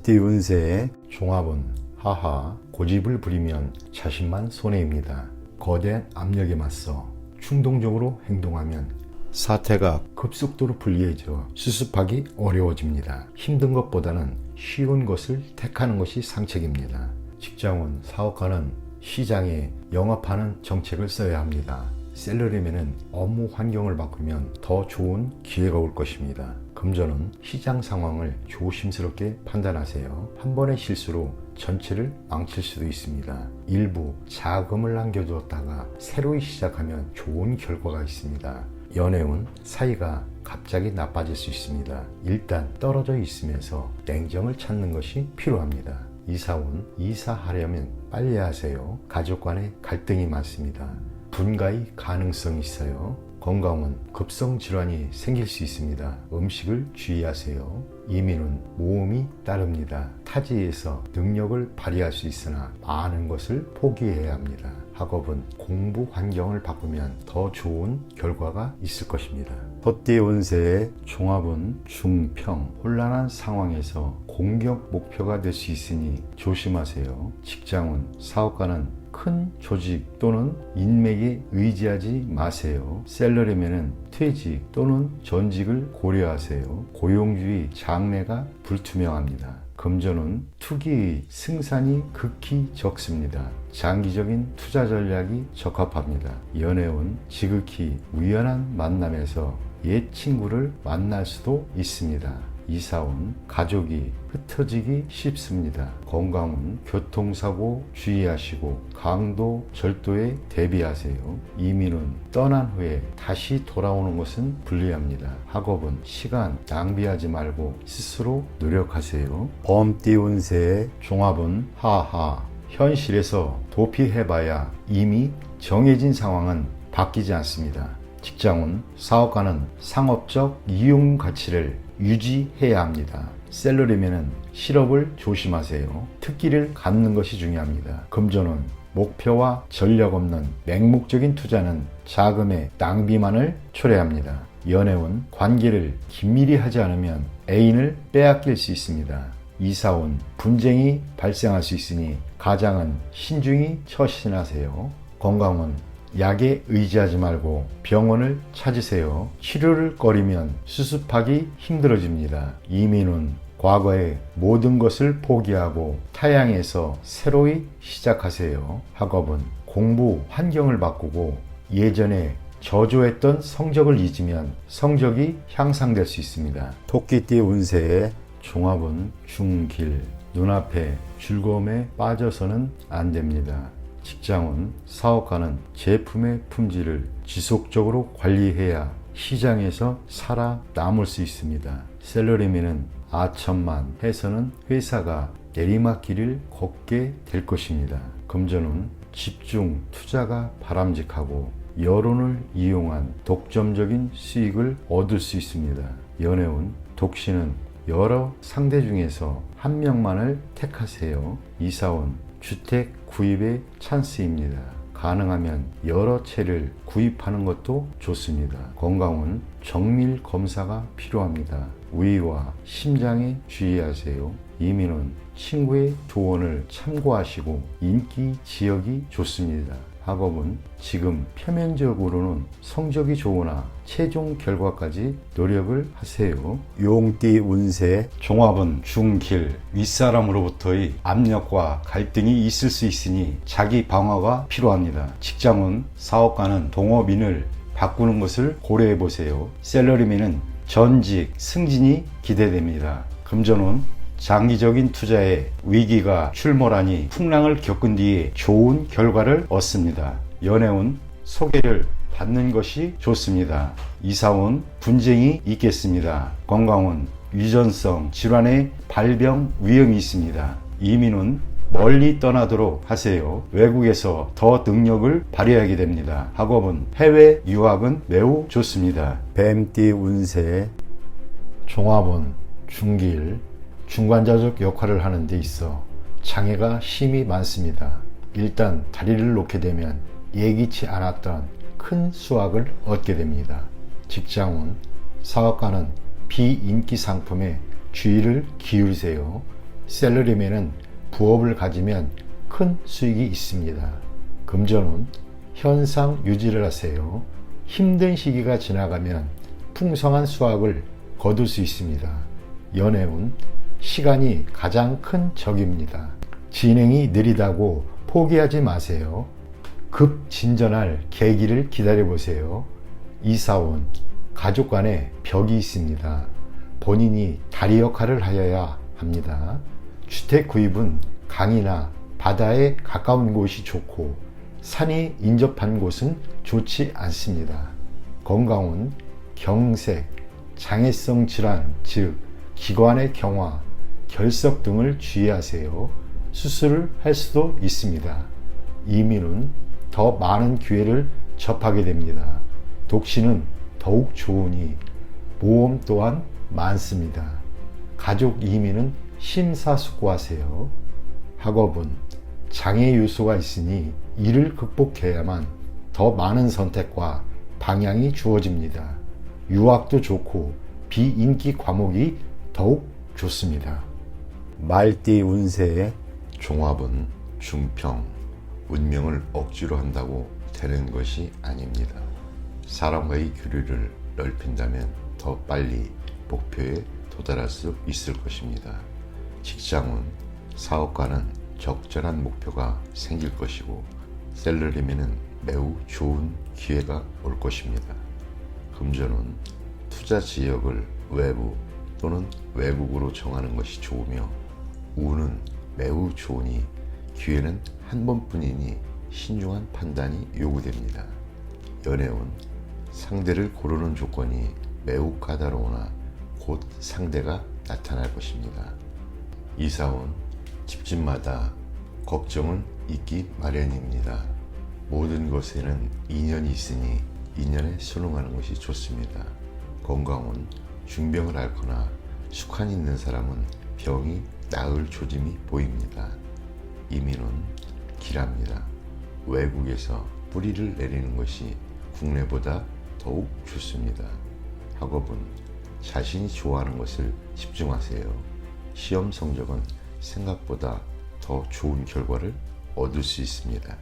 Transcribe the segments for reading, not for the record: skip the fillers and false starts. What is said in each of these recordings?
뱀띠 운세의 종합은 하하, 고집을 부리면 자신만 손해입니다. 거대한 압력에 맞서 충동적으로 행동하면 사태가 급속도로 불리해져 수습하기 어려워집니다. 힘든 것보다는 쉬운 것을 택하는 것이 상책입니다. 직장원, 사업가는 시장에 영합하는 정책을 써야 합니다. 셀러리맨은 업무 환경을 바꾸면 더 좋은 기회가 올 것입니다. 금전은 시장 상황을 조심스럽게 판단하세요. 한 번의 실수로 전체를 망칠 수도 있습니다. 일부 자금을 남겨두었다가 새로이 시작하면 좋은 결과가 있습니다. 연애운, 사이가 갑자기 나빠질 수 있습니다. 일단 떨어져 있으면서 냉정을 찾는 것이 필요합니다. 이사운, 이사하려면 빨리 하세요. 가족 간의 갈등이 많습니다. 분가의 가능성이 있어요. 건강은 급성 질환이 생길 수 있습니다. 음식을 주의하세요. 이민은 모험이 따릅니다. 타지에서 능력을 발휘할 수 있으나 많은 것을 포기해야 합니다. 학업은 공부 환경을 바꾸면 더 좋은 결과가 있을 것입니다. 헛띠 운세의 종합은 중평, 혼란한 상황에서 공격 목표가 될 수 있으니 조심하세요. 직장은, 사업가는 큰 조직 또는 인맥에 의지하지 마세요. 셀러리맨은 퇴직 또는 전직을 고려하세요. 고용주의 장래가 불투명합니다. 금전은 투기의 승산이 극히 적습니다. 장기적인 투자 전략이 적합합니다. 연애운, 지극히 우연한 만남에서 옛 친구를 만날 수도 있습니다. 이사운, 가족이 흩어지기 쉽습니다. 건강은 교통사고 주의하시고 강도, 절도에 대비하세요. 이민은 떠난 후에 다시 돌아오는 것은 불리합니다. 학업은 시간 낭비하지 말고 스스로 노력하세요. 범띠 운세의 종합은 하하, 현실에서 도피해봐야 이미 정해진 상황은 바뀌지 않습니다. 직장은, 사업가는 상업적 이용 가치를 유지해야 합니다. 셀러리맨은 실업을 조심하세요. 특기를 갖는 것이 중요합니다. 금전은 목표와 전략 없는 맹목적인 투자는 자금의 낭비만을 초래합니다. 연애운, 관계를 긴밀히 하지 않으면 애인을 빼앗길 수 있습니다. 이사운, 분쟁이 발생할 수 있으니 가장은 신중히 처신하세요. 건강은 약에 의지하지 말고 병원을 찾으세요. 치료를 꺼리면 수습하기 힘들어집니다. 이민은 과거의 모든 것을 포기하고 타향에서 새로이 시작하세요. 학업은 공부 환경을 바꾸고 예전에 저조했던 성적을 잊으면 성적이 향상될 수 있습니다. 토끼띠 운세의 종합은 중길, 눈앞에 즐거움에 빠져서는 안 됩니다. 직장은, 사업가는 제품의 품질을 지속적으로 관리해야 시장에서 살아남을 수 있습니다. 셀러리맨은 아천만 해서는 회사가 내리막길을 걷게 될 것입니다. 금전은 집중 투자가 바람직하고 여론을 이용한 독점적인 수익을 얻을 수 있습니다. 연애운, 독신은 여러 상대 중에서 한 명만을 택하세요. 이사운, 주택 구입의 찬스입니다. 가능하면 여러 채를 구입하는 것도 좋습니다. 건강은 정밀 검사가 필요합니다. 위와 심장에 주의하세요. 이민은 친구의 조언을 참고하시고 인기 지역이 좋습니다. 학업은 지금 표면적으로는 성적이 좋으나 최종 결과까지 노력을 하세요. 용띠 운세 종합은 중길, 윗사람으로부터의 압력과 갈등이 있을 수 있으니 자기 방어가 필요합니다. 직장은, 사업가는 동업인을 바꾸는 것을 고려해 보세요. 셀러리맨은 전직, 승진이 기대됩니다. 금전은 장기적인 투자에 위기가 출몰하니 풍랑을 겪은 뒤에 좋은 결과를 얻습니다. 연애운, 소개를 받는 것이 좋습니다. 이사운, 분쟁이 있겠습니다. 건강은 유전성 질환의 발병 위험이 있습니다. 이민은 멀리 떠나도록 하세요. 외국에서 더 능력을 발휘하게 됩니다. 학업은 해외 유학은 매우 좋습니다. 뱀띠 운세 종합은 중길, 중간자적 역할을 하는 데 있어 장애가 심히 많습니다. 일단 다리를 놓게 되면 예기치 않았던 큰 수확을 얻게 됩니다. 직장운, 사업가는 비인기 상품에 주의를 기울이세요. 셀러리맨은 부업을 가지면 큰 수익이 있습니다. 금전운 현상 유지를 하세요. 힘든 시기가 지나가면 풍성한 수확을 거둘 수 있습니다. 연애운 시간이 가장 큰 적입니다. 진행이 느리다고 포기하지 마세요. 급 진전할 계기를 기다려보세요. 이사운 가족 간에 벽이 있습니다. 본인이 다리 역할을 하여야 합니다. 주택 구입은 강이나 바다에 가까운 곳이 좋고 산이 인접한 곳은 좋지 않습니다. 건강은 경색, 장애성 질환, 즉 기관의 경화, 결석 등을 주의하세요. 수술을 할 수도 있습니다. 이민은 더 많은 기회를 접하게 됩니다. 독신은 더욱 좋으니 모험 또한 많습니다. 가족 이민은 심사숙고하세요. 학업은 장애 요소가 있으니 이를 극복해야만 더 많은 선택과 방향이 주어집니다. 유학도 좋고 비인기 과목이 더욱 좋습니다. 말띠 운세의 종합은 중평, 운명을 억지로 한다고 되는 것이 아닙니다. 사람과의 교류를 넓힌다면 더 빨리 목표에 도달할 수 있을 것입니다. 직장은 사업가는 적절한 목표가 생길 것이고 셀러리맨은 매우 좋은 기회가 올 것입니다. 금전은 투자 지역을 외부 또는 외국으로 정하는 것이 좋으며 운은 매우 좋으니 기회는 한 번뿐이니 신중한 판단이 요구됩니다. 연애운 상대를 고르는 조건이 매우 까다로우나 곧 상대가 나타날 것입니다. 이사운 집집마다 걱정은 있기 마련입니다. 모든 것에는 인연이 있으니 인연에 순응하는 것이 좋습니다. 건강은 중병을 앓거나 숙한 있는 사람은 병이 나을 조짐이 보입니다. 이민은 길합니다. 외국에서 뿌리를 내리는 것이 국내보다 더욱 좋습니다. 학업은 자신이 좋아하는 것을 집중하세요. 시험 성적은 생각보다 더 좋은 결과를 얻을 수 있습니다.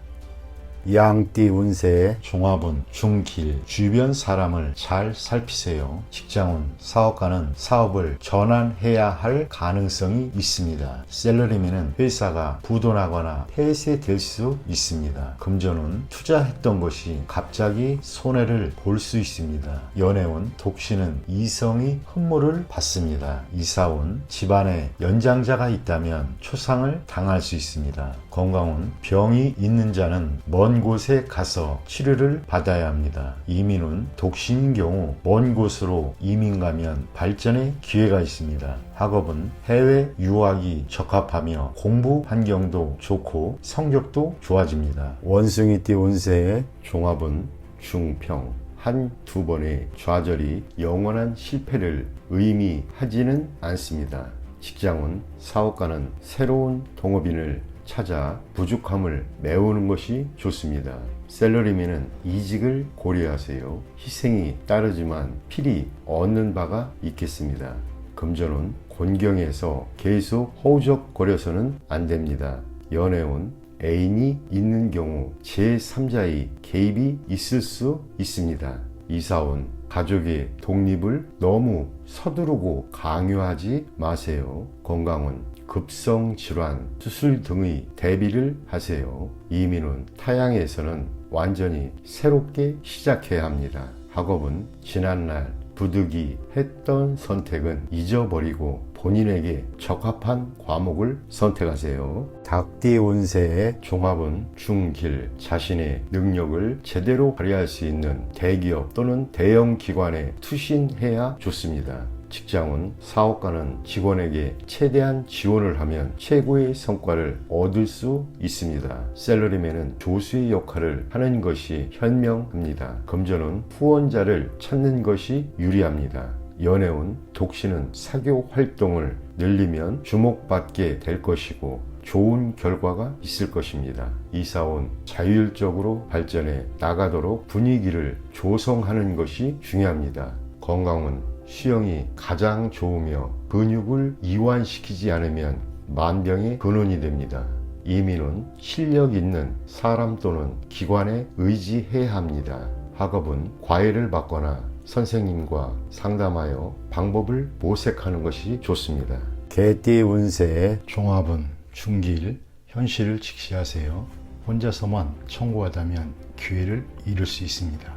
양띠 운세의 종합은 중길, 주변 사람을 잘 살피세요. 직장은 사업가는 사업을 전환해야 할 가능성이 있습니다. 셀러리맨은 회사가 부도나거나 폐쇄될 수 있습니다. 금전은 투자했던 것이 갑자기 손해를 볼 수 있습니다. 연애운 독신은 이성이 흠모를 받습니다. 이사운 집안에 연장자가 있다면 초상을 당할 수 있습니다. 건강은 병이 있는 자는 먼 곳에 가서 치료를 받아야 합니다. 이민은 독신인 경우 먼 곳으로 이민 가면 발전의 기회가 있습니다. 학업은 해외 유학이 적합하며 공부 환경도 좋고 성적도 좋아집니다. 원숭이띠 운세의 종합은 중평, 한두 번의 좌절이 영원한 실패를 의미하지는 않습니다. 직장은 사업가는 새로운 동업인을 찾아 부족함을 메우는 것이 좋습니다. 셀러리맨은 이직을 고려하세요. 희생이 따르지만 필히 얻는 바가 있겠습니다. 금전은 곤경에서 계속 허우적거려서는 안 됩니다. 연애운 애인이 있는 경우 제3자의 개입이 있을 수 있습니다. 이사운 가족의 독립을 너무 서두르고 강요하지 마세요. 건강은 급성 질환, 수술 등의 대비를 하세요. 이민은 타향에서는 완전히 새롭게 시작해야 합니다. 학업은 지난날 부득이 했던 선택은 잊어버리고 본인에게 적합한 과목을 선택하세요. 닭띠 운세의 종합은 중길, 자신의 능력을 제대로 발휘할 수 있는 대기업 또는 대형 기관에 투신해야 좋습니다. 직장은 사업가는 직원에게 최대한 지원을 하면 최고의 성과를 얻을 수 있습니다. 셀러리맨은 조수의 역할을 하는 것이 현명합니다. 금전은 후원자를 찾는 것이 유리합니다. 연애운 독신은 사교 활동을 늘리면 주목받게 될 것이고 좋은 결과가 있을 것입니다. 이사온 자율적으로 발전해 나가도록 분위기를 조성하는 것이 중요합니다. 건강은 수영이 가장 좋으며 근육을 이완시키지 않으면 만병의 근원이 됩니다. 이민은 실력 있는 사람 또는 기관에 의지해야 합니다. 학업은 과외를 받거나 선생님과 상담하여 방법을 모색하는 것이 좋습니다. 개띠 운세의 종합은 중길, 현실을 직시하세요. 혼자서만 청구하다면 기회를 잃을 수 있습니다.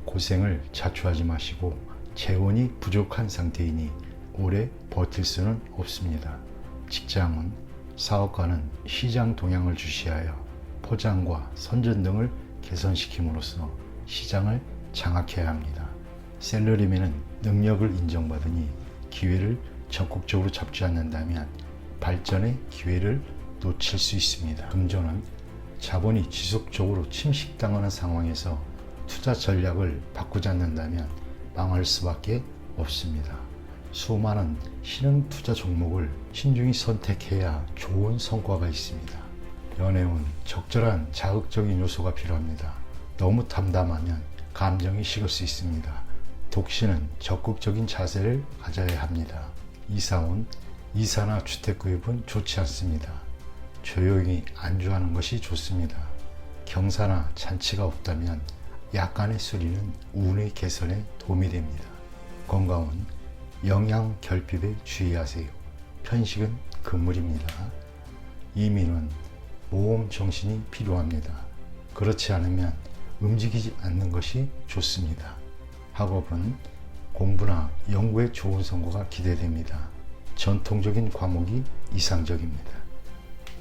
고생을 자초하지 마시고 재원이 부족한 상태이니 오래 버틸 수는 없습니다. 직장은 사업가는 시장 동향을 주시하여 포장과 선전 등을 개선시킴으로써 시장을 장악해야 합니다. 셀러리맨은 능력을 인정받으니 기회를 적극적으로 잡지 않는다면 발전의 기회를 놓칠 수 있습니다. 금전은 자본이 지속적으로 침식당하는 상황에서 투자 전략을 바꾸지 않는다면 망할 수밖에 없습니다. 수많은 신흥 투자 종목을 신중히 선택해야 좋은 성과가 있습니다. 연애운 적절한 자극적인 요소가 필요합니다. 너무 담담하면 감정이 식을 수 있습니다. 독신은 적극적인 자세를 가져야 합니다. 이사운, 이사나 주택 구입은 좋지 않습니다. 조용히 안주하는 것이 좋습니다. 경사나 잔치가 없다면 약간의 수리는 운의 개선에 도움이 됩니다. 건강은 영양 결핍에 주의하세요. 편식은 금물입니다. 이민은 모험 정신이 필요합니다. 그렇지 않으면 움직이지 않는 것이 좋습니다. 학업은 공부나 연구에 좋은 성과가 기대됩니다. 전통적인 과목이 이상적입니다.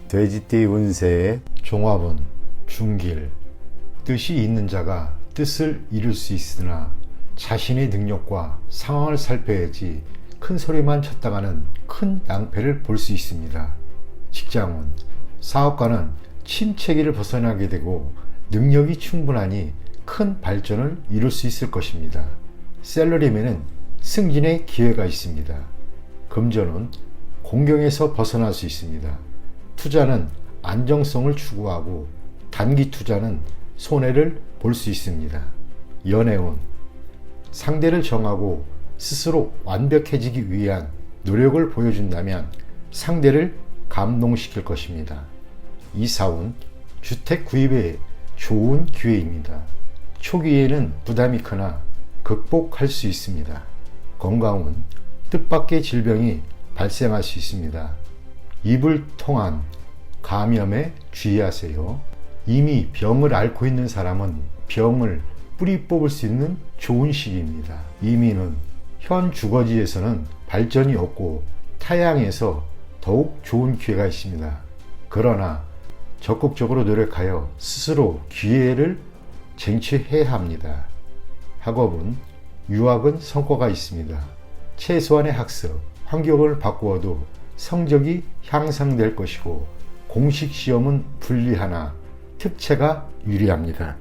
돼지띠 운세의 종합은 중길, 뜻이 있는 자가 뜻을 이룰 수 있으나 자신의 능력과 상황을 살펴야지 큰 소리만 쳤다가는 큰 낭패를 볼 수 있습니다. 직장은 사업가는 침체기를 벗어나게 되고 능력이 충분하니 큰 발전을 이룰 수 있을 것입니다. 셀러리맨은 승진의 기회가 있습니다. 금전은 공경에서 벗어날 수 있습니다. 투자는 안정성을 추구하고 단기 투자는 손해를 볼 수 있습니다. 연애운 상대를 정하고 스스로 완벽해지기 위한 노력을 보여준다면 상대를 감동시킬 것입니다. 이사운 주택 구입에 좋은 기회입니다. 초기에는 부담이 크나 극복할 수 있습니다. 건강은 뜻밖의 질병이 발생할 수 있습니다. 입을 통한 감염에 주의하세요. 이미 병을 앓고 있는 사람은 병을 뿌리 뽑을 수 있는 좋은 시기입니다. 이민은 현 주거지에서는 발전이 없고 타향에서 더욱 좋은 기회가 있습니다. 그러나 적극적으로 노력하여 스스로 기회를 쟁취해야 합니다. 학업은 유학은 성과가 있습니다. 최소한의 학습, 환경을 바꾸어도 성적이 향상될 것이고 공식 시험은 불리하나 특채가 유리합니다.